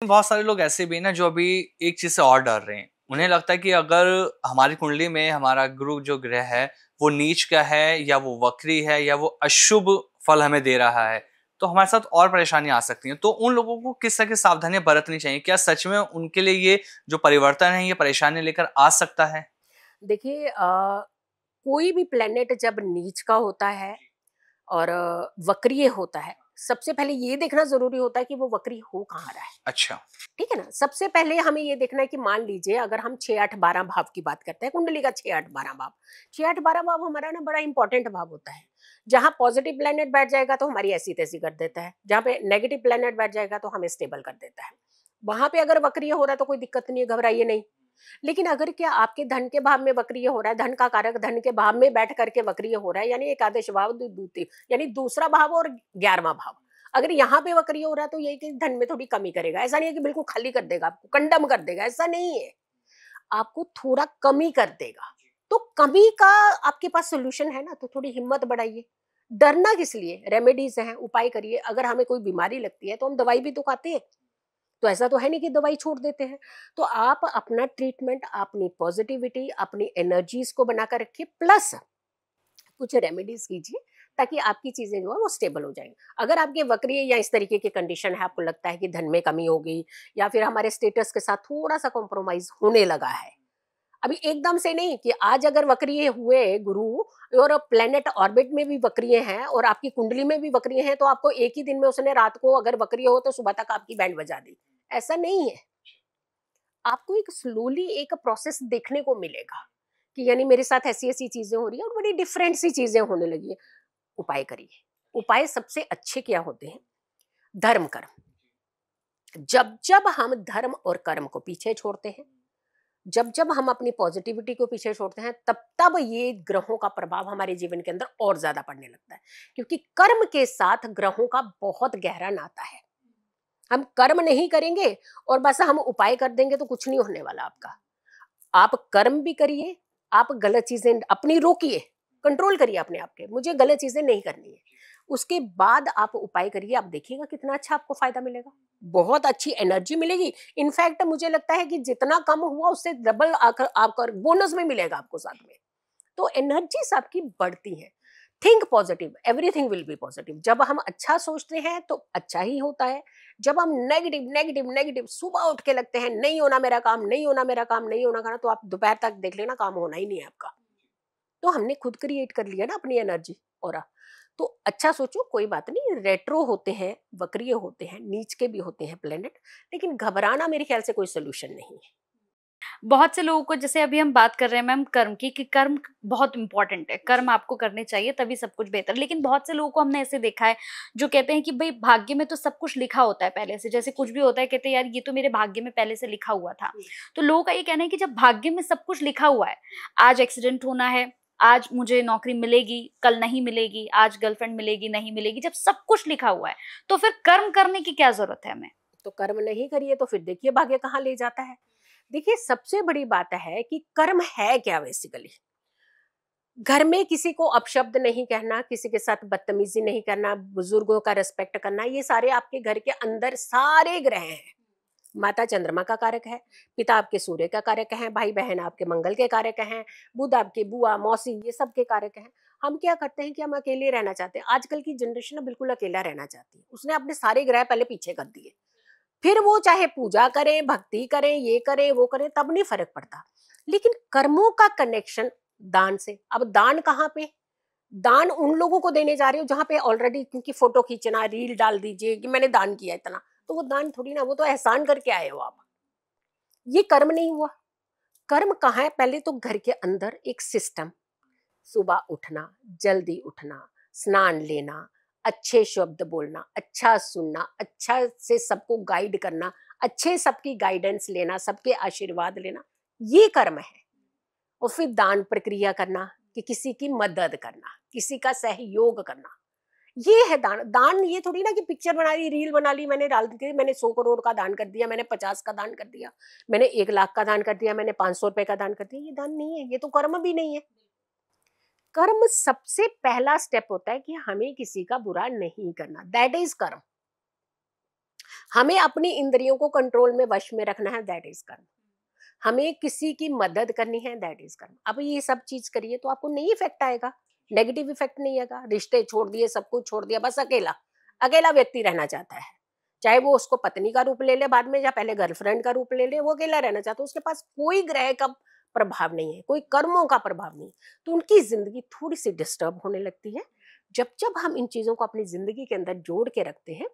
बहुत सारे लोग ऐसे भी हैं ना जो अभी एक चीज से और डर रहे हैं। उन्हें लगता है कि अगर हमारी कुंडली में हमारा गुरु जो ग्रह है वो नीच का है या वो वक्री है या वो अशुभ फल हमें दे रहा है तो हमारे साथ और परेशानी आ सकती है। तो उन लोगों को किस तरह की सावधानियां बरतनी चाहिए? क्या सच में उनके लिए ये जो परिवर्तन है ये परेशानी लेकर आ सकता है? देखिए कोई भी प्लेनेट जब नीच का होता है और वक्रीय होता है, सबसे पहले ये देखना जरूरी होता है कि वो वक्री हो कहाँ रहा है। अच्छा। ठीक है ना? सबसे पहले हमें ये देखना है कि मान लीजिए अगर हम 6, 8, 12 भाव की बात करते हैं, कुंडली का 6, 8, 12 भाव। 6, 8, 12 भाव हमारा ना बड़ा इंपॉर्टेंट भाव होता है। जहाँ पॉजिटिव प्लेनेट बैठ जाएगा तो हमारी ऐसी तैसी कर देता है, जहाँ पे नेगेटिव प्लेनेट बैठ जाएगा तो हमें स्टेबल कर देता है। वहां पे अगर वक्रीय हो रहा है तो कोई दिक्कत नहीं है, घबराइए नहीं। लेकिन अगर क्या आपके धन के भाव में वक्रीय हो रहा है, धन का कारक धन के भाव में बैठ करके वक्रीय हो रहा है, यानी एकादश भाव द्वितीय यानी दूसरा भाव और 11वां भाव, अगर यहाँ पे वक्रीय हो रहा है तो ये कि धन में थोड़ी कमी करेगा। ऐसा नहीं है कि बिल्कुल खाली कर देगा, आपको कंडम कर देगा, ऐसा नहीं है। आपको थोड़ा कमी कर देगा। तो कमी का आपके पास सोल्यूशन है ना, तो थोड़ी हिम्मत बढ़ाइए। डरना किस लिए? रेमेडीज हैं, उपाय करिए। अगर हमें कोई बीमारी लगती है तो हम दवाई भी तो खाते हैं, तो ऐसा तो है नहीं कि दवाई छोड़ देते हैं। तो आप अपना ट्रीटमेंट, अपनी पॉजिटिविटी, अपनी एनर्जीज को बनाकर रखिए, प्लस कुछ रेमेडीज कीजिए ताकि आपकी चीजें जो है वो स्टेबल हो जाएंगी। अगर आपके वक्रीय या इस तरीके की कंडीशन है, आपको लगता है कि धन में कमी हो गई या फिर हमारे स्टेटस के साथ थोड़ा सा कॉम्प्रोमाइज होने लगा है, अभी एकदम से नहीं कि आज अगर वक्रीय हुए गुरु और प्लेनेट ऑर्बिट में भी वक्रीय हैं और आपकी कुंडली में भी वक्रीय हैं, तो आपको एक ही दिन में उसने रात को अगर वक्रीय हो तो सुबह तक आपकी बैंड बजा दी, ऐसा नहीं है। आपको एक स्लोली एक प्रोसेस देखने को मिलेगा कि यानी मेरे साथ ऐसी ऐसी चीजें हो रही है और बड़ी डिफरेंट सी चीजें होने लगी है। उपाय करिए। उपाय सबसे अच्छे क्या होते हैं? धर्म कर्म। जब जब हम धर्म और कर्म को पीछे छोड़ते हैं, जब जब हम अपनी पॉजिटिविटी को पीछे छोड़ते हैं, तब तब ये ग्रहों का प्रभाव हमारे जीवन के अंदर और ज्यादा पड़ने लगता है। क्योंकि कर्म के साथ ग्रहों का बहुत गहरा नाता है। हम कर्म नहीं करेंगे और बस हम उपाय कर देंगे तो कुछ नहीं होने वाला आपका। आप कर्म भी करिए, आप गलत चीजें अपनी रोकिए, कंट्रोल करिए अपने आप के, मुझे गलत चीजें नहीं करनी है। उसके बाद आप उपाय करिए, आप देखिएगा कितना अच्छा आपको फायदा मिलेगा। बहुत अच्छी एनर्जी मिलेगी। इनफैक्ट मुझे लगता है कि जितना कम हुआ उससे डबल आकर आपका बोनस में मिलेगा आपको साथ में। तो एनर्जीज आपकी बढ़ती हैं। Think positive, everything will be positive. जब हम अच्छा सोचते हैं तो अच्छा ही होता है। जब हम नेगेटिव नेगेटिव नेगेटिव सुबह उठ के लगते हैं नहीं होना मेरा काम, नहीं होना मेरा काम, नहीं होना खाना, तो आप दोपहर तक देख लेना काम होना ही नहीं है आपका। तो हमने खुद क्रिएट कर लिया ना अपनी एनर्जी और तो अच्छा सोचो, कोई बात नहीं। रेट्रो होते हैं, वक्रीय होते हैं, नीच के भी होते हैं प्लेनेट, लेकिन घबराना मेरे ख्याल से कोई सोल्यूशन नहीं है। बहुत से लोगों को, जैसे अभी हम बात कर रहे हैं मैम कर्म की, कि कर्म बहुत इंपॉर्टेंट है, कर्म आपको करने चाहिए तभी सब कुछ बेहतर। लेकिन बहुत से लोगों को हमने ऐसे देखा है जो कहते हैं कि भाई भाग्य में तो सब कुछ लिखा होता है पहले से, जैसे कुछ भी होता है कहते हैं यार ये तो मेरे भाग्य में पहले से लिखा हुआ था। तो लोगों का ये कहना है कि जब भाग्य में सब कुछ लिखा हुआ है, आज एक्सीडेंट होना है, आज मुझे नौकरी मिलेगी, कल नहीं मिलेगी, आज गर्लफ्रेंड मिलेगी नहीं मिलेगी, जब सब कुछ लिखा हुआ है तो फिर कर्म करने की क्या जरूरत है हमें? तो कर्म नहीं करिए तो फिर देखिए भाग्य कहाँ ले जाता है। देखिए सबसे बड़ी बात है कि कर्म है क्या बेसिकली। घर में किसी को अपशब्द नहीं कहना, किसी के साथ बदतमीजी नहीं करना, बुजुर्गों का रिस्पेक्ट करना, ये सारे आपके घर के अंदर सारे ग्रह हैं। माता चंद्रमा का कारक है, पिता आपके सूर्य का कारक है, भाई बहन आपके मंगल के कारक हैं, बुध आपके बुआ मौसी ये सब के कारक हैं। हम क्या करते हैं कि हम अकेले रहना चाहते हैं। आजकल की जनरेशन ना बिल्कुल अकेला रहना चाहती है। उसने अपने सारे ग्रह पहले पीछे कर दिए। फिर वो चाहे पूजा करें, भक्ति करें, ये करें वो करें, तब नहीं फर्क पड़ता। लेकिन कर्मों का कनेक्शन दान से। अब दान कहाँ पे? दान उन लोगों को देने जा रहे हो जहां पे ऑलरेडी, क्योंकि फोटो खींचना, रील डाल दीजिए कि मैंने दान किया इतना, तो वो दान थोड़ी ना, वो तो एहसान करके आए हो आप। ये कर्म नहीं हुआ। कर्म कहाँ है? पहले तो घर के अंदर एक सिस्टम, सुबह उठना, जल्दी उठना, स्नान लेना, अच्छे शब्द बोलना, अच्छा सुनना, अच्छा से सबको गाइड करना, अच्छे सबकी गाइडेंस लेना, सबके आशीर्वाद लेना, ये कर्म है। और फिर दान प्रक्रिया करना कि किसी की मदद करना, किसी का सहयोग करना, ये है दान। दान ये थोड़ी ना कि पिक्चर बना ली, रील बना ली, मैंने डाल दी, मैंने 100 करोड़ का दान कर दिया, मैंने 50 का दान कर दिया, मैंने 1 लाख का दान कर दिया, मैंने 500 रुपए का दान कर दिया। ये दान नहीं है, ये तो कर्म भी नहीं है। कर्म सबसे पहला स्टेप होता है कि हमें किसी का बुरा नहीं करना, दैट इज कर्म। हमें अपनी इंद्रियों को कंट्रोल में, वश में रखना है, दैट इज कर्म। हमें किसी की मदद करनी है, दैट इज कर्म। अब ये सब चीज करिए तो आपको नहीं इफेक्ट आएगा, नेगेटिव इफेक्ट नहीं आएगा। रिश्ते छोड़ दिए, सब कुछ छोड़ दिया, बस अकेला अकेला व्यक्ति रहना चाहता है, चाहे वो उसको पत्नी का रूप ले ले बाद में, या पहले गर्लफ्रेंड का रूप ले ले, वो अकेला रहना चाहता है। उसके पास कोई ग्रह का प्रभाव नहीं है, कोई कर्मों का प्रभाव नहीं, तो उनकी जिंदगी थोड़ी सी डिस्टर्ब होने लगती है। जब जब हम इन चीजों को अपनी जिंदगी के अंदर जोड़ के रखते हैं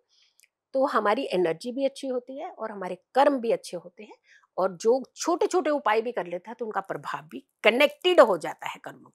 तो हमारी एनर्जी भी अच्छी होती है और हमारे कर्म भी अच्छे होते हैं, और जो छोटे छोटे उपाय भी कर लेता है तो उनका प्रभाव भी कनेक्टेड हो जाता है कर्मों।